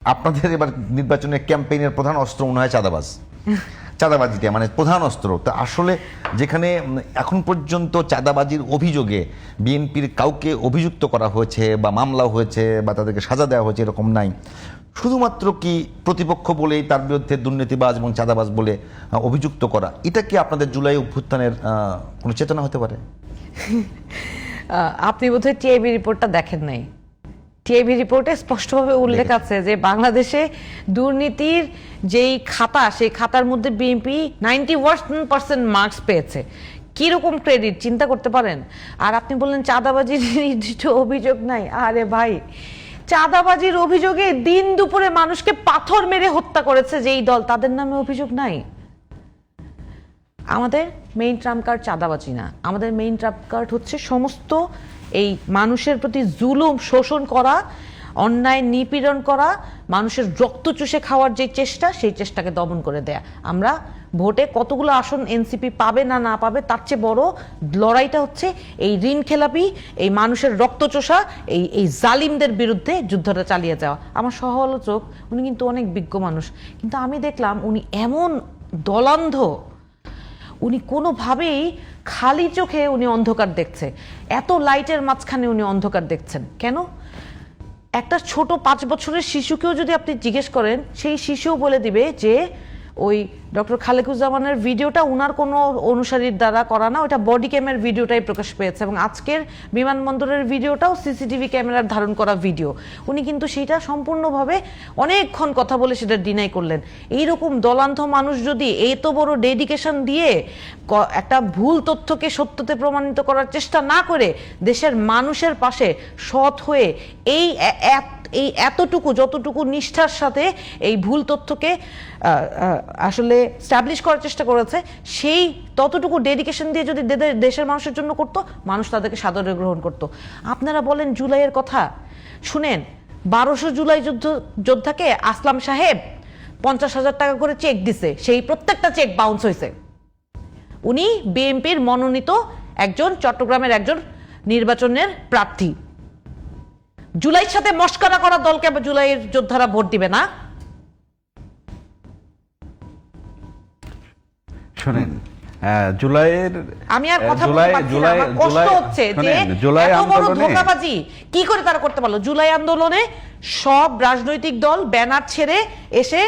আপনাদের এবার নির্বাচনের ক্যাম্পেইনের প্রধান অস্ত্র মনে হয় চাঁদাবাজিটা মানে প্রধান অস্ত্র। তা আসলে যেখানে এখন পর্যন্ত চাঁদাবাজির অভিযোগে বিএনপির কাউকে অভিযুক্ত করা হয়েছে বা মামলা হয়েছে বা তাদেরকে সাজা দেওয়া হয়েছে এরকম নাই, শুধুমাত্র কি প্রতিপক্ষ বলেই তার বিরুদ্ধে দুর্নীতিবাজ এবং চাঁদাবাজ বলে অভিযুক্ত করা, এটা কি আপনাদের জুলাই অভ্যুত্থানের কোনো চেতনা হতে পারে? আপনি বোধহয় টিআইবি রিপোর্টটা দেখেন নাই। টিআইবি রিপোর্টে স্পষ্টভাবে উল্লেখ আছে যে বাংলাদেশে দুর্নীতির যেই খাতা, সেই খাতার মধ্যে বিএনপি 91% মার্কস পেয়েছে। কিরকম ক্রেডিট চিন্তা করতে পারেন? আর আপনি বললেন চাঁদাবাজির নির্দিষ্ট অভিযোগ নাই। আরে ভাই, চাঁদাবাজির অভিযোগে দিন দুপুরে মানুষকে পাথর মেরে হত্যা করেছে যেই দল, তাদের নামে অভিযোগ নাই? আমাদের মেইন ট্রাম্প কার্ড চাঁদাবাজি না, আমাদের মেইন ট্রাম্প কার্ড হচ্ছে সমস্ত এই মানুষের প্রতি জুলুম, শোষণ করা, অন্যায় নিপীড়ন করা, মানুষের রক্ত চুষে খাওয়ার যে চেষ্টা, সেই চেষ্টাকে দমন করে দেয়া। আমরা ভোটে কতগুলো আসন এনসিপি পাবে না না পাবে তার চেয়ে বড় লড়াইটা হচ্ছে এই ঋণ খেলাপি, এই মানুষের রক্ত চোষা, এই জালিমদের বিরুদ্ধে যুদ্ধটা চালিয়ে যাওয়া। আমার সহ-আলোচক উনি কিন্তু অনেক বিজ্ঞ মানুষ, কিন্তু আমি দেখলাম উনি এমন দলান্ধ, উনি কোনোভাবেই খালি চোখে উনি অন্ধকার দেখছে। এত লাইটের মাঝখানে উনি অন্ধকার দেখছেন কেন? একটা ছোট 5 বছরের শিশুকেও যদি আপনি জিজ্ঞেস করেন, সেই শিশুও বলে দিবে যে ওই ডক্টর খালেকুজ্জামানের ভিডিওটা উনার কোনো অনুসারীর দ্বারা করা না, ওটা বডি ক্যামের ভিডিওটাই প্রকাশ পেয়েছে, এবং আজকের বিমানবন্দরের ভিডিওটাও সিসিটিভি ক্যামেরার ধারণ করা ভিডিও। উনি কিন্তু সেটা সম্পূর্ণভাবে অনেকক্ষণ কথা বলে সেটা ডিনাই করলেন। এইরকম দলান্ধ মানুষ যদি এত বড় ডেডিকেশন দিয়ে একটা ভুল তথ্যকে সত্যতে প্রমাণিত করার চেষ্টা না করে দেশের মানুষের পাশে সৎ হয়ে এই এতটুকু যতটুকু নিষ্ঠার সাথে এই ভুল তথ্যকে আসলে স্ট্যাবলিশ করার চেষ্টা করেছে, সেই ততটুকু ডেডিকেশন দিয়ে যদি দেশের মানুষের জন্য করতো, মানুষ তাদেরকে সাদরে গ্রহণ করতো। আপনারা বলেন জুলাইয়ের কথা, শুনেন 1200 জুলাই যোদ্ধাকে আসলাম সাহেব 50,000 টাকা করে চেক দিছে, সেই প্রত্যেকটা চেক বাউন্স হয়েছে। উনি বিএনপির মনোনীত একজন চট্টগ্রামের একজন নির্বাচনের প্রার্থী। জুলাইয়ের সাথে মস্করা করা দলকে জুলাইয়ের যোদ্ধারা ভোট দিবে না? শুনেন, জুলাইয়ের আমি আর কথা বলতে পারছি না, আমার কষ্ট হচ্ছে যে এত বড় ধোঁকাবাজি কি করে তারা করতে পারলো। জুলাই আন্দোলনে সব রাজনৈতিক দল ব্যানার ছেড়ে এসে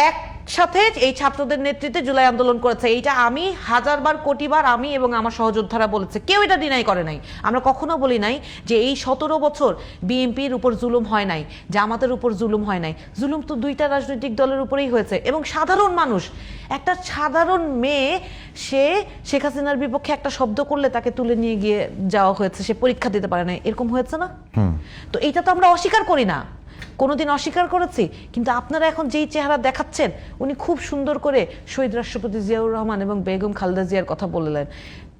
একসাথে এই ছাত্রদের নেতৃত্বে জুলাই আন্দোলন করেছে। এইটা আমি হাজারবার কোটিবার আমি এবং আমার সহযোদ্ধারা বলেছে, কেউ এটা ডিনাই করে নাই। আমরা কখনো বলি নাই যে এই 17 বছর বিএনপির উপর জুলুম হয় নাই, জামাতের উপর জুলুম হয় নাই। জুলুম তো দুইটা রাজনৈতিক দলের উপরেই হয়েছে, এবং সাধারণ মানুষ, একটা সাধারণ মেয়ে, সে শেখ হাসিনার বিপক্ষে একটা শব্দ করলে তাকে তুলে নিয়ে গিয়ে যাওয়া হয়েছে, সে পরীক্ষা দিতে পারে না, এরকম হয়েছে না? তো এইটা তো আমরা অস্বীকার করি না, কোনোদিন অস্বীকার করেছি। কিন্তু আপনারা এখন যেই চেহারা দেখাচ্ছেন, উনি খুব সুন্দর করে শহীদ রাষ্ট্রপতি জিয়াউর রহমান এবং বেগম খালেদা জিয়ার কথা বললেন।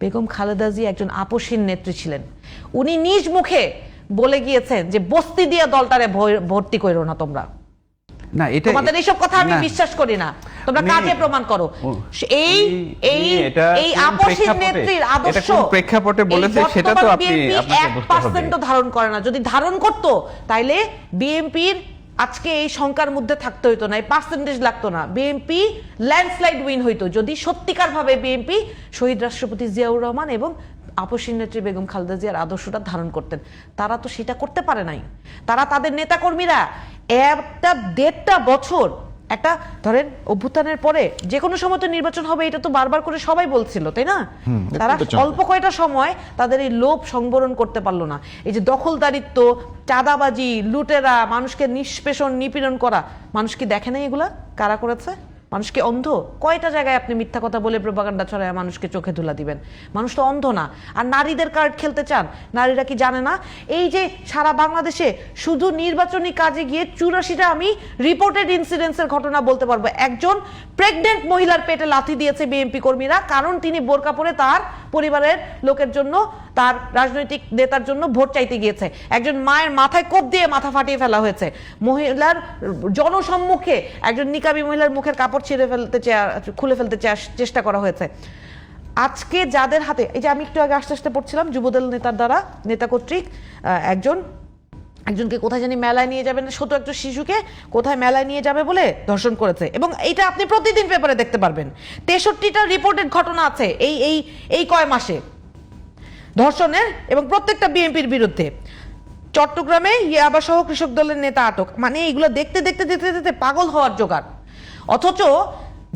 বেগম খালেদা জিয়া একজন আপসহীন নেত্রী ছিলেন। উনি নিজ মুখে বলে গিয়েছেন যে বস্তি দিয়া দলটারে ভর্তি করো না তোমরা। না, এটা তোমাদের এইসব কথা আমি বিশ্বাস করি না, তোমরা কাজে প্রমাণ করো। এই আপসহীন নেত্রীর আদর্শ প্রেক্ষাপটে বলেছে, সেটা তো আপনি 1% ধারণ করে না। যদি ধারণ করত তাইলে বিএনপির আজকে এই শঙ্কার মধ্যে থাকতে হইতো না, এই পার্সেন্টেজ লাগতো না, বিএনপি ল্যান্ডস্লাইড উইন হইতো যদি সত্যিকার ভাবে বিএনপি শহীদ রাষ্ট্রপতি জিয়াউর রহমান এবং আপসহীন নেত্রী বেগম খালেদা জিয়ার আদর্শটা ধারণ করতেন। তারা তো সেটা করতে পারে নাই। তারা, তাদের নেতাকর্মীরা 1.5 বছর, একটা ধরেন অভ্যুত্থানের পরে যে কোনো সময় তো নির্বাচন হবে, এটা তো বারবার করে সবাই বলছিল, তাই না? তারা অল্প কয়টা সময় তাদের এই লোভ সংবরণ করতে পারলো না। এই যে দখলদারিত্ব, চাঁদাবাজি, লুটেরা, মানুষকে নিষ্পেষণ, নিপীড়ন করা, মানুষ কি দেখে নাই এগুলা কারা করেছে? মানুষকে অন্ধ? কয়টা জায়গায় আপনি মিথ্যা কথা বলে প্রপাগান্ডা ছড়ায় মানুষকে চোখে ধুলা দিবেন? মানুষ তো অন্ধ না। আর নারীদের কার্ড খেলতে চান, নারীরা কি জানে না এই যে সারা বাংলাদেশে শুধু নির্বাচনী কাজে গিয়ে 84টা আমি রিপোর্টেড ইনসিডেন্টসের ঘটনা বলতে পারবো। একজন প্রেগনেন্ট মহিলার পেটে লাথি দিয়েছে বিএনপি কর্মীরা, কারণ তিনি বোরকা পরে তার পরিবারের লোকের জন্য, তার রাজনৈতিক নেতার জন্য ভোট চাইতে গিয়েছে। একজন মায়ের মাথায় কোপ দিয়ে মাথা ফাটিয়ে ফেলা হয়েছে। মহিলার জনসম্মুখে একজন নিকাবী মহিলার মুখের কাপড় খুলে ফেলতে চেষ্টা করা হয়েছে। আজকে যাদের হাতে, এই যে আমি একটু আগে আস্তে আস্তে পড়ছিলাম, যুবদল নেতার দ্বারা, নেতা কর্তৃক একজন একজনকে কোথায় জানি মেলায় নিয়ে যাবেন, ছোট একটা শিশুকে কোথায় মেলায় নিয়ে যাবে বলে ধর্ষণ করেছে, এবং এটা আপনি প্রতিদিন পেপারে দেখতে পারবেন। 63টা রিপোর্টেড ঘটনা আছে এই কয় মাসে ধর্ষণের, এবং প্রত্যেকটা বিএনপির বিরুদ্ধে। চট্টগ্রামে ইয়াবা সহ কৃষক দলের নেতা আটক, মানে এগুলো দেখতে দেখতে দেখতে দেখতে পাগল হওয়ার জোগাড়। অথচ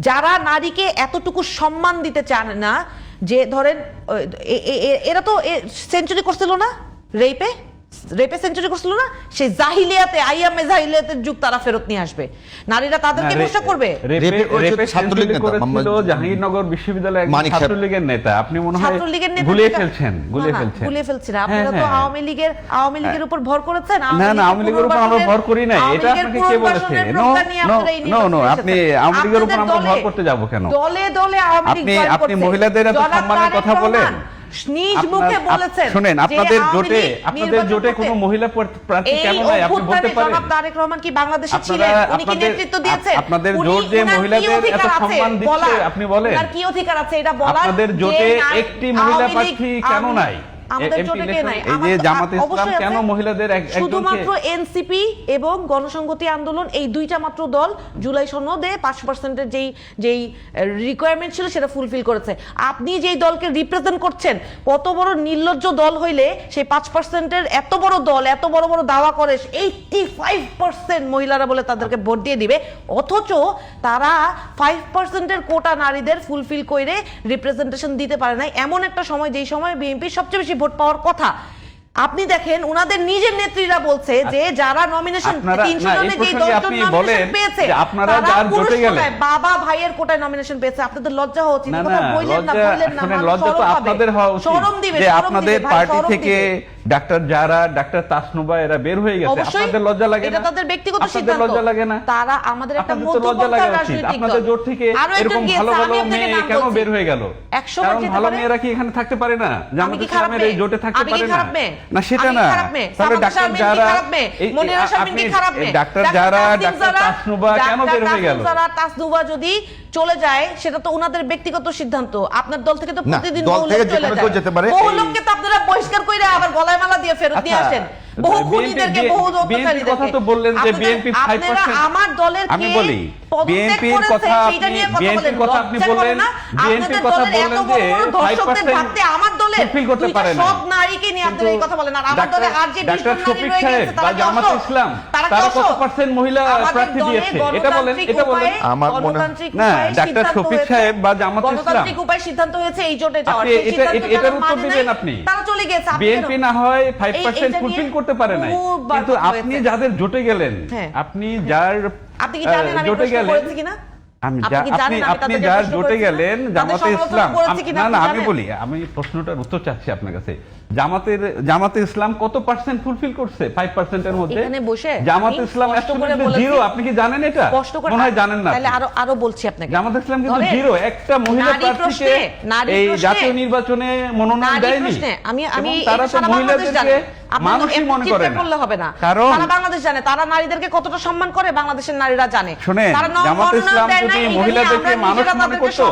যারা নারীকে এতটুকু সম্মান দিতে চান না, যে ধরেন এরা তো সেঞ্চুরি করছিল না, রেপে সেঞ্চুরি করছিল না, সেই জাহিলিয়াতে আইয়ামে জাহিলিয়াতের যুগ তারা ফেরত নিয়ে আসবে, নারীরা তাদেরকে পোশাক করবে। রেপে ছাত্রলীগ নেতা জাহাঙ্গীরনগর বিশ্ববিদ্যালয়ের ছাত্রলীগের নেতা, আপনি মনে হয় গুলিয়ে ফেলছেন। গুলিয়ে ফেলছি না, আপনারা তো আওয়ামী লীগের উপর ভর করেছেন। না আওয়ামী লীগের উপর আমরা ভর করি নাই, এটা আপনাকে কে বলেছে? নো আপনি আওয়ামী লীগের উপর আমরা ভর করতে যাব কেন? দলে দলে আওয়ামী লীগ আপনি মহিলাদের এত সম্মানের কথা বলেন, নিজ মুখে বলেছেন। শুনেন, আপনাদের জোটে কোনো মহিলা প্রার্থী কেন নাই আপনি বলতে পারেন? জনাব তারেক রহমান কি বাংলাদেশে ছিলেন? উনি কি নেতৃত্ব দিয়েছেন? আপনাদের জোট যে মহিলাদের এত সম্মান দিচ্ছে, আপনি বলেন আর কি অধিকার আছে এটা বলার? আপনাদের জোটে একটি মহিলা প্রার্থী কেন নাই? আমাদের জোটে কে নাই? এই যে জামাতে ইসলাম কেন মহিলাদের শুধুমাত্র এনসিপি এবং গণসংহতি আন্দোলন, এই দুইটা মাত্র দল জুলাই সনদে 5%-এর যেই রিকোয়ারমেন্ট ছিল সেটা ফুলফিল করেছে। আপনি যেই দলকে রিপ্রেজেন্ট করছেন, কত বড় নির্লজ্জ দল হইলে সেই 5%-এর এত বড় দল এত বড় বড় দাওয়া করে 85% মহিলারা বলে তাদেরকে ভোট দিয়ে দিবে, অথচ তারা 5%-এর কোটা নারীদের ফুলফিল করে রিপ্রেজেন্টেশন দিতে পারে নাই, এমন একটা সময় যেই সময় বিএনপির সবচেয়ে বেশি ভোট পাওয়ার কথা। আপনি দেখেন উনাদের নিজের নেত্রীরা বলছে যে যারা নমিনেশন 300 জনে যে 10 জন নমিনেশন পেয়েছে, আপনারা যার জোটে গেলেন, বাবা ভাইয়ের কোটায় নমিনেশন পেয়েছে, আপনাদের লজ্জা হওয়া উচিত। কথা বললেন না, লজ্জা তো আপনাদের হওয়া উচিত যে আপনাদের পার্টি থেকে ডাক্তার তাসনুবা এরা বের হয়ে গেছে, আপনাদের লজ্জা লাগে না? এটা তাদের ব্যক্তিগত সিদ্ধান্ত, লজ্জা লাগে না? তারা আমাদের একটা লজ্জা লাগা উচিত। আপনাদের জোট থেকে এরকম ভালো ভালো মেয়ে কেন বের হয়ে গেল? কারণ ভালো মেয়েরা কি এখানে থাকতে পারে না? জামাতে ইসলামের এই জোটে থাকতে পারে না? না সেটা না, তাহলে ডাক্তার তাসনুবা কেন বের হয়ে গেল? তাসনুবা যদি চলে যায় সেটা তো ওনাদের ব্যক্তিগত সিদ্ধান্ত। আপনার দল থেকে তো প্রতিদিন দল থেকে যে কোনো কেউ যেতে পারে। বহু লোককে তো আপনারা বহিষ্কার করে আবার গলায় মালা দিয়ে ফেরত নিয়ে আসেন, বহু খুনিদেরকে, বহু বিএনপির কথা তো বললেন যে বিএনপি 5%। আমার দলের আমি বলি বিএনপির কথা আপনি বললেন, বিএনপির কথা বললেন যে 5% থাকতে আমার দলে ফুলফিল করতে পারে না, সব নারীকে নিয়ে আপনারা এই কথা বলেন। আর আমার দলে আর যে ডাক্তার শফিক সাহেব বা জামাত ইসলাম তারা কত পার্সেন্ট মহিলা প্রার্থী দিয়েছে এটা বলেন? আমার মনে না, ডাক্তার শফিক সাহেব বা জামাত ইসলাম গণতান্ত্রিক উপায় সিদ্ধান্ত হয়েছে এই জোটে যাওয়ার, এটার উত্তর দিবেন আপনি। তারা চলে গেছে, বিএনপি না হয় 5% ফুলফিল করতে পারে নাই, কিন্তু আপনি যাদের জোটে গেলেন, আপনি যার জোটে গেলেন, আপনি যার জোটে গেলেন জামাতে ইসলাম, না আমি বলি, আমি প্রশ্নটার উত্তর চাচ্ছি আপনার কাছে। জামাতে ইসলাম কত পার্সেন্ট ফুলফিল করছে 5% এর মধ্যে? জামাতে ইসলাম 0, আপনি কি জানেন এটা? মনে হয় জানেন না। তাহলে আরো বলছি আপনাকে, জামাতে ইসলাম কিন্তু 0, একটা মহিলা প্রার্থীকে এই জাতীয় নির্বাচনে মনোনয়ন দেয়নি। আমি তারা তো মহিলাদেরকে মানুষই মনে করে না, কারণ সারা বাংলাদেশ জানে তারা নারীদেরকে কতটা সম্মান করে, বাংলাদেশের নারীরা জানে। শুনেন, জামাতে ইসলাম যদি মহিলাদেরকে মানুষ মনে করতো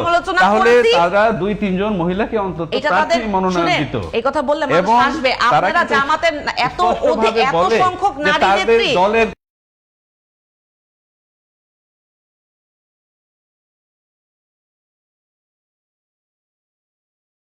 তাহলে তারা 2-3 জন মহিলাকে অন্তত প্রার্থী মনোনয়ন দিত। এই কথা বললে মানুষ হাসবে। আপনারা জামাতের এত সংখ্যক নারী নেত্রী, দলের